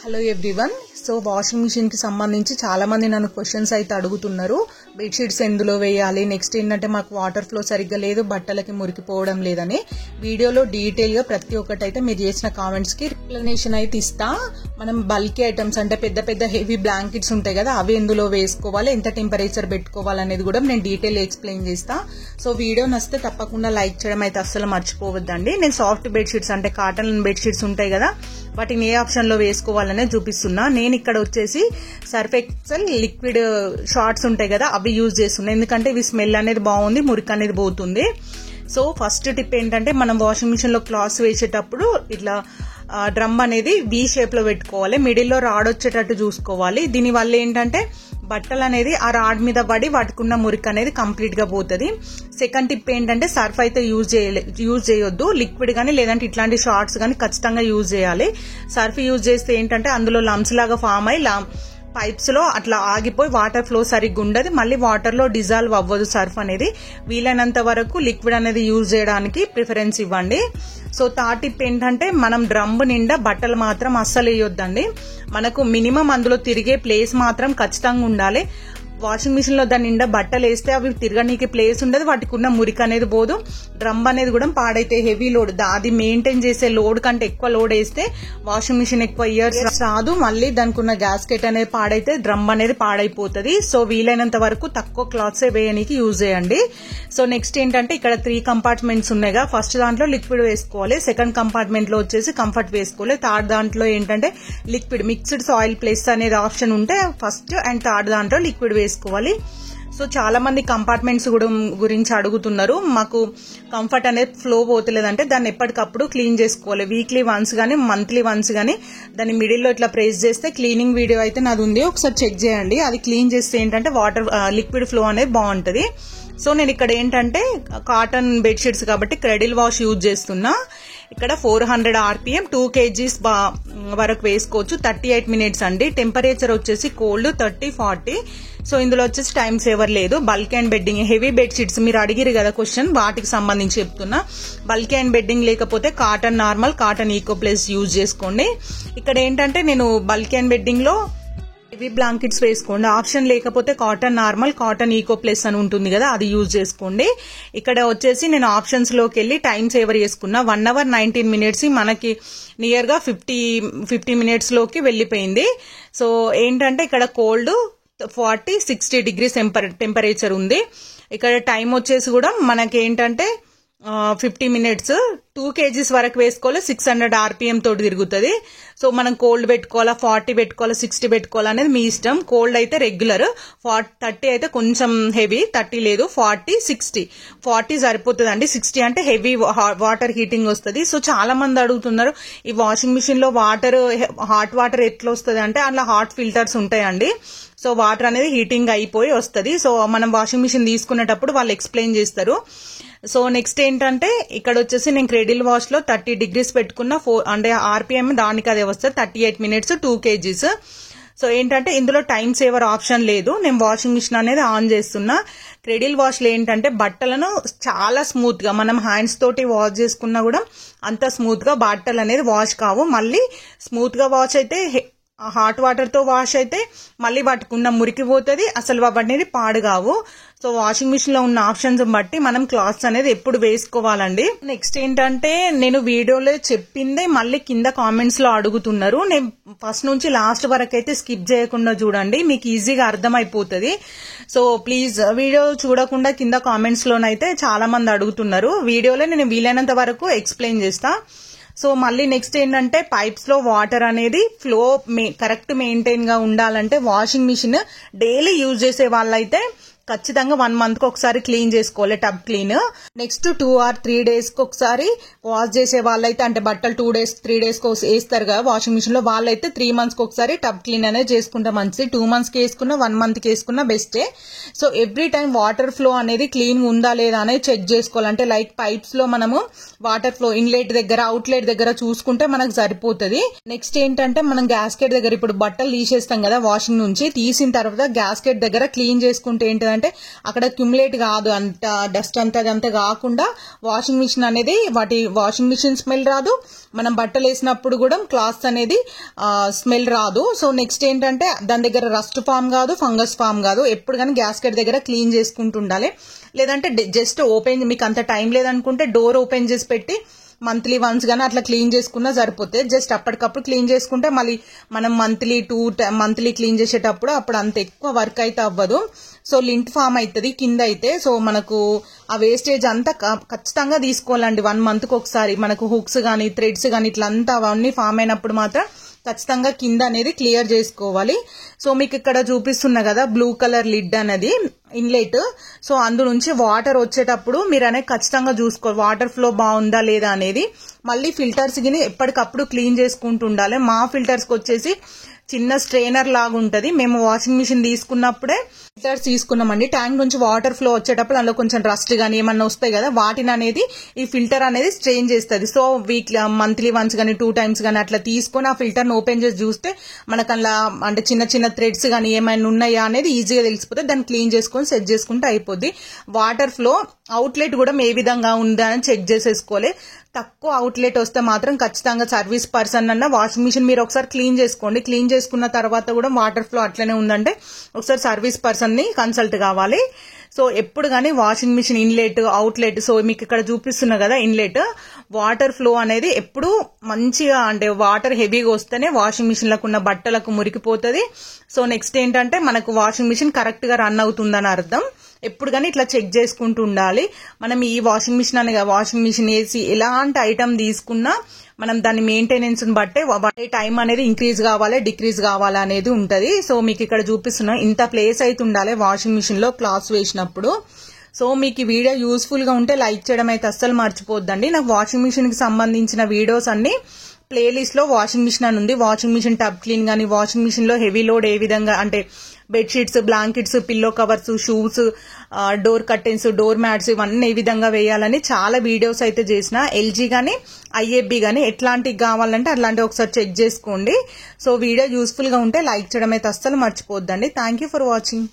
Hello everyone. So washing machine కి సంబంధించి చాలా మంది నన్ను క్వశ్చన్స్ అయితే అడుగుతున్నారు. బెడ్షీట్స్ ఎందులో వేయాలి, నెక్స్ట్ ఏంటంటే మాకు వాటర్ ఫ్లో సరిగ్గా లేదు, బట్టలకి మురికిపోవడం లేదని వీడియోలో డీటెయిల్ గా ప్రతి ఒక్కటి అయితే మీరు చేసిన కామెంట్స్ కి ఎక్స్ప్లెనేషన్ అయితే ఇస్తా. మనం బల్కీ ఐటమ్స్ అంటే పెద్ద పెద్ద హెవీ బ్లాంకెట్స్ ఉంటాయి కదా, అవి ఎందులో వేసుకోవాలి, ఎంత టెంపరేచర్ పెట్టుకోవాలి అనేది కూడా నేను డీటెయిల్ ఎక్స్ప్లెయిన్ చేస్తా. సో వీడియో నచ్చితే తప్పకుండా లైక్ చేయడం అయితే అస్సలు మర్చిపోవద్దండి. నేను సాఫ్ట్ బెడ్షీట్స్ అంటే కాటన్ బెడ్షీట్స్ ఉంటాయి కదా, వాటిని ఏ ఆప్షన్ లో వేసుకోవాలనే చూపిస్తున్నా. నేను ఇక్కడ వచ్చేసి సర్ఫ్ ఎక్సెల్ లిక్విడ్ షార్ట్స్ ఉంటాయి కదా, అవి యూజ్ చేస్తున్నా. ఎందుకంటే ఇవి స్మెల్ అనేది బాగుంది, మురికి అనేది పోతుంది. సో ఫస్ట్ టిప్ ఏంటంటే, మనం వాషింగ్ మిషన్ లో క్లాత్స్ వేసేటప్పుడు ఇట్లా డ్రమ్ అనేది వి షేప్ లో పెట్టుకోవాలి, మిడిల్ లో రాడ్ వచ్చేటట్టు చూసుకోవాలి. దీని వల్ల ఏంటంటే బట్టలు అనేది ఆ రాడ్ మీద పడి వాటికున్న మురికి అనేది కంప్లీట్ గా పోతుంది. సెకండ్ టిప్ ఏంటంటే, సర్ఫ్ అయితే యూజ్ చేయొద్దు, లిక్విడ్ గానీ లేదంటే ఇట్లాంటి షార్ట్స్ గానీ ఖచ్చితంగా యూజ్ చేయాలి. సర్ఫ్ యూజ్ చేస్తే ఏంటంటే అందులో లంప్స్ లాగా ఫామ్ అయ్యి పైప్స్ లో అట్లా ఆగిపోయి వాటర్ ఫ్లో సరిగ్గా ఉండదు, మళ్ళీ వాటర్ లో డిజాల్వ్ అవ్వదు సర్ఫ్ అనేది. వీలైనంత వరకు లిక్విడ్ అనేది యూజ్ చేయడానికి ప్రిఫరెన్స్ ఇవ్వండి. సో థర్డ్ టిప్ ఏంటంటే, మనం డ్రమ్ నిండా బట్టలు మాత్రం అస్సలు వేయొద్దండి. మనకు మినిమం అందులో తిరిగే ప్లేస్ మాత్రం ఖచ్చితంగా ఉండాలి. వాషింగ్ మిషన్ లో దాని నిండా బట్టలు వేస్తే అవి తిరగనీకి ప్లేస్ ఉండదు, వాటికి ఉన్న మురికి అనేది పోదు, డ్రమ్ అనేది కూడా పాడైతే హెవీ లోడ్ అది మెయింటైన్ చేసే లోడ్ కంటే ఎక్కువ లోడ్ వేస్తే వాషింగ్ మిషన్ ఎక్కువ ఇయర్స్ రాదు, మళ్ళీ దానికి ఉన్న గ్యాస్కెట్ అనేది పాడైతే డ్రమ్ అనేది పాడైపోతుంది. సో వీలైనంత వరకు తక్కువ క్లాత్స్ వేయడానికి యూజ్ చేయండి. సో నెక్స్ట్ ఏంటంటే, ఇక్కడ 3 కంపార్ట్మెంట్స్ ఉన్నాయిగా, ఫస్ట్ దాంట్లో లిక్విడ్ వేసుకోవాలి, సెకండ్ కంపార్ట్మెంట్ లో వచ్చేసి కంఫర్ట్ వేసుకోవాలి, థర్డ్ దాంట్లో ఏంటంటే లిక్విడ్ మిక్స్డ్ సాయిల్ ప్లస్ అనేది ఆప్షన్ ఉంటే ఫస్ట్ అండ్ థర్డ్ దాంట్లో లిక్విడ్ వేసుకోవాలి. సో చాలా మంది కంపార్ట్మెంట్స్ గురించి అడుగుతున్నారు. మాకు కంఫర్ట్ అనేది ఫ్లో పోతలేదంటే దాన్ని ఎప్పటికప్పుడు క్లీన్ చేసుకోవాలి. వీక్లీ వన్స్ గానీ మంత్లీ వన్స్ గానీ దాన్ని మిడిల్ లో ఇట్లా ప్రెస్ చేస్తే క్లీనింగ్ వీడియో అయితే నాది ఉంది, ఒకసారి చెక్ చేయండి. అది క్లీన్ చేస్తే ఏంటంటే వాటర్ లిక్విడ్ ఫ్లో అనేది బాగుంటది. సో నేను ఇక్కడ ఏంటంటే కాటన్ బెడ్షీట్స్ కాబట్టి క్రెడిల్ వాష్ యూజ్ చేస్తున్నా. ఇక్కడ 400 RPM 2 kgs వరకు వేసుకోవచ్చు. 38 minutes అండి. టెంపరేచర్ వచ్చేసి కోల్డ్ 30-40. సో ఇందులో వచ్చేసి టైం సేవర్ లేదు. Bulk and bedding heavy bedsheets మీరు అడిగిరు కదా క్వశ్చన్, వాటికి సంబంధించి చెప్తున్నా. బల్క్ అండ్ బెడ్డింగ్ లేకపోతే cotton normal, cotton eco plus use చేసుకోండి. ఇక్కడ ఏంటంటే నేను బల్క్ అండ్ బెడ్డింగ్ లో హెవీ బ్లాంకెట్స్ వేసుకోండి, ఆప్షన్ లేకపోతే cotton normal, cotton eco plus అని ఉంటుంది కదా, అది యూజ్ చేసుకోండి. ఇక్కడ వచ్చేసి నేను ఆప్షన్స్ లోకి వెళ్ళి టైం సేవర్ చేసుకున్నా. 1 hour 19 minutes మనకి నియర్ గా 50 minutes లోకి వెళ్లిపోయింది. సో ఏంటంటే ఇక్కడ కోల్డ్ 40-60 degrees టెంపరేచర్ ఉంది. ఇక్కడ టైం వచ్చేసి కూడా మనకి ఏంటంటే 50 minutes 2 kgs వరకు వేసుకోవాలి, 600 RPM తోటి తిరుగుతుంది. సో మనం కోల్డ్ పెట్టుకోవాలా, 40 పెట్టుకోవాలా, 60 పెట్టుకోవాలా అనేది మీ ఇష్టం. కోల్డ్ అయితే రెగ్యులర్, 30 అయితే కొంచెం హెవీ, 30 లేదు, 40 సరిపోతుంది అండి. 60 అంటే హెవీ వాటర్ హీటింగ్ వస్తుంది. సో చాలా మంది అడుగుతున్నారు, ఈ వాషింగ్ మిషన్ లో హాట్ వాటర్ ఎట్లా వస్తుంది అంటే, అట్లా హాట్ ఫిల్టర్స్ ఉంటాయండి. సో వాటర్ అనేది హీటింగ్ అయిపోయి వస్తుంది. సో మనం వాషింగ్ మిషన్ తీసుకునేటప్పుడు వాళ్ళు ఎక్స్ప్లెయిన్ చేస్తారు. సో నెక్స్ట్ ఏంటంటే, ఇక్కడ వచ్చేసి నేను క్రెడిల్ వాష్ లో 30 degrees పెట్టుకున్న, అంటే RPM దానికి అదే వస్తుంది, 38 minutes 2 kgs. సో ఏంటంటే ఇందులో టైం సేవర్ ఆప్షన్ లేదు, నేను వాషింగ్ మిషన్ అనేది ఆన్ చేస్తున్నా. క్రెడిల్ వాష్ లో ఏంటంటే బట్టలను చాలా స్మూత్ గా మనం హ్యాండ్స్ తోటి వాష్ చేసుకున్నా కూడా అంత స్మూత్ గా బట్టలు అనేది వాష్ కావు. మళ్ళీ స్మూత్ గా వాష్ అయితే హాట్ వాటర్ తో వాష్ అయితే మళ్ళీ వాటికున్న మురికి పోతుంది, అసలు వాటిని పాడు కావు. సో వాషింగ్ మిషన్ లో ఉన్న ఆప్షన్స్ బట్టి మనం క్లాత్స్ అనేది ఎప్పుడు వేసుకోవాలండి. నెక్స్ట్ ఏంటంటే, నేను వీడియోలో చెప్పిందే మళ్ళీ కింద కామెంట్స్ లో అడుగుతున్నారు. నేను ఫస్ట్ నుంచి లాస్ట్ వరకు అయితే స్కిప్ చేయకుండా చూడండి, మీకు ఈజీగా అర్థమైపోతుంది. సో ప్లీజ్ వీడియో చూడకుండా కింద కామెంట్స్ లోనైతే చాలా మంది అడుగుతున్నారు. వీడియోలో నేను వీలైనంత వరకు ఎక్స్ప్లెయిన్ చేస్తా. సో మళ్ళీ నెక్స్ట్ ఏంటంటే, పైప్స్ లో వాటర్ అనేది ఫ్లో కరెక్ట్ మెయింటైన్ గా ఉండాలంటే వాషింగ్ మిషన్ డైలీ యూజ్ చేసే వాళ్ళైతే ఖచ్చితంగా 1 month కి ఒకసారి క్లీన్ చేసుకోవాలి, tub clean. Next 2 or 3 days కి ఒకసారి వాష్ చేసే వాళ్ళైతే, అంటే బట్టలు 2 days 3 days కి వేస్తారు కదా వాషింగ్ మిషన్ లో, వాళ్ళైతే 3 months కి ఒకసారి టబ్ క్లీన్ అనేది చేసుకుంటే మంచిది. 2 months కి వేసుకున్నా 1 month కి వేసుకున్నా బెస్టే. So every time water flow అనేది క్లీన్ ఉందా లేదా అనేది చెక్ చేసుకోవాలంటే, లైక్ పైప్స్ లో మనము వాటర్ ఫ్లో ఇన్లెట్ దగ్గర అవుట్లెట్ దగ్గర చూసుకుంటే మనకు సరిపోతుంది. నెక్స్ట్ ఏంటంటే, మనం గ్యాస్కెట్ దగ్గర ఇప్పుడు బట్టలు తీసేస్తాం కదా వాషింగ్ నుంచి, తీసిన తర్వాత గ్యాస్కెట్ దగ్గర క్లీన్ చేసుకుంటే ఏంటంటే ఏంటంటే అక్కడ క్యుములేట్ కాదు, అంత డస్ట్ అంతా కాకుండా వాషింగ్ మిషన్ అనేది వాషింగ్ మిషన్ స్మెల్ రాదు, మనం బట్టలు వేసినప్పుడు కూడా క్లాత్ అనేది స్మెల్ రాదు. సో నెక్స్ట్ ఏంటంటే దాని దగ్గర రస్ట్ ఫామ్ కాదు, ఫంగస్ ఫామ్ కాదు. ఎప్పుడు కానీ గ్యాస్కెట్ దగ్గర క్లీన్ చేసుకుంటూ ఉండాలి. లేదంటే జస్ట్ ఓపెన్, మీకు అంత టైం లేదనుకుంటే డోర్ ఓపెన్ చేసి పెట్టి మంత్లీ వన్స్ గానీ అట్లా క్లీన్ చేసుకున్నా సరిపోతే, జస్ట్ అప్పటికప్పుడు క్లీన్ చేసుకుంటే మళ్ళీ మనం మంత్లీ క్లీన్ చేసేటప్పుడు అప్పుడు అంత ఎక్కువ వర్క్ అయితే అవ్వదు. సో లింట్ ఫామ్ అవుతుంది కింద అయితే. సో మనకు ఆ వేస్టేజ్ అంతా ఖచ్చితంగా తీసుకోవాలండి 1 monthకి ఒకసారి. మనకు హుక్స్ కానీ థ్రెడ్స్ కానీ ఇట్లా అంతా అవన్నీ ఫామ్ అయినప్పుడు మాత్రం ఖచ్చితంగా కింద అనేది క్లియర్ చేసుకోవాలి. సో మీకు ఇక్కడ చూపిస్తున్నా కదా బ్లూ కలర్ లిడ్ అనేది ఇన్లెట్. సో అందు నుంచి వాటర్ వచ్చేటప్పుడు మీరు అనేది ఖచ్చితంగా చూసుకోవాలి, వాటర్ ఫ్లో బాగుందా లేదా అనేది. మళ్ళీ ఫిల్టర్స్ గిని ఎప్పటికప్పుడు క్లీన్ చేసుకుంటూ ఉండాలి. మా ఫిల్టర్స్కి వచ్చేసి చిన్న స్ట్రెయినర్ లాగా ఉంటది. మేము వాషింగ్ మిషన్ తీసుకున్నప్పుడే ఫిల్టర్స్ తీసుకున్నామండి. ట్యాంక్ నుంచి వాటర్ ఫ్లో వచ్చేటప్పుడు అందులో కొంచెం రస్ట్ గానీ ఏమన్నా వస్తాయి కదా, వాటిని అనేది ఈ ఫిల్టర్ అనేది స్ట్రెయిన్ చేస్తుంది. సో మంత్లీ వన్స్ గానీ 2 times గానీ అట్లా తీసుకొని ఆ ఫిల్టర్ ను ఓపెన్ చేసి చూస్తే మనకు అలా అంటే చిన్న థ్రెడ్స్ గానీ ఏమైనా ఉన్నాయా అనేది ఈజీగా తెలిసిపోతే దాన్ని క్లీన్ చేసుకొని సెట్ చేసుకుంటే అయిపోద్ది. వాటర్ ఫ్లో అవుట్లెట్ కూడా ఏ విధంగా ఉందా అని చెక్ చేసేసుకోవాలి. తక్కువ అవుట్లెట్ వస్తే మాత్రం ఖచ్చితంగా సర్వీస్ పర్సన్ అన్న వాషింగ్ మిషన్ మీరు ఒకసారి క్లీన్ చేసుకోండి. క్లీన్ చేసుకున్న తర్వాత కూడా వాటర్ ఫ్లో అట్లనే ఉందంటే ఒకసారి సర్వీస్ పర్సన్ ని కన్సల్ట్ కావాలి. సో ఎప్పుడు కానీ washing machine inlet outlet, so మీకు ఇక్కడ చూపిస్తున్నా కదా ఇన్లెట్, వాటర్ ఫ్లో అనేది ఎప్పుడు మంచిగా అంటే వాటర్ హెవీగా వస్తేనే వాషింగ్ మిషన్ లకు ఉన్న బట్టలకు మురికిపోతుంది. సో నెక్స్ట్ ఏంటంటే మనకు వాషింగ్ మిషన్ కరెక్ట్ గా రన్ అవుతుందని అర్థం. ఎప్పుడు కానీ ఇట్లా చెక్ చేసుకుంటూ ఉండాలి. మనం ఈ వాషింగ్ మిషన్ అనే వాషింగ్ మిషన్ ఏసీ ఎలాంటి ఐటమ్ తీసుకున్నా మనం దాని మెయింటెనెన్స్ బట్టే టైం అనేది ఇంక్రీజ్ కావాలి డిక్రీజ్ కావాలి అనేది ఉంటది. సో మీకు ఇక్కడ చూపిస్తున్నా ఇంత ప్లేస్ అయితే ఉండాలి వాషింగ్ మిషన్ లో క్లాత్స్ వేసినప్పుడు. సో మీకు ఈ వీడియో యూస్ఫుల్ గా ఉంటే లైక్ చేయడం అయితే అస్సలు మర్చిపోద్దండి. నాకు వాషింగ్ మిషన్ కి సంబంధించిన వీడియోస్ అన్ని ప్లేలిస్ట్ లో వాషింగ్ మిషన్ అని ఉంది. వాషింగ్ మిషన్ టబ్ క్లీన్ గానీ, వాషింగ్ మిషన్ లో హెవీ లోడ్ ఏ విధంగా అంటే bedsheets, blankets, pillow covers, shoes, door curtains, door mats ఇవన్నీ ఏ విధంగా వేయాలని చాలా వీడియోస్ అయితే చేసిన. ఎల్జీ గానీ ఐఎఫ్బి గానీ ఎట్లాంటివి కావాలంటే అట్లాంటివి ఒకసారి చెక్ చేసుకోండి. సో వీడియో యూస్ఫుల్ గా ఉంటే లైక్ చేయడం అయితే అస్సలు మర్చిపోద్దండి. Thank you for watching.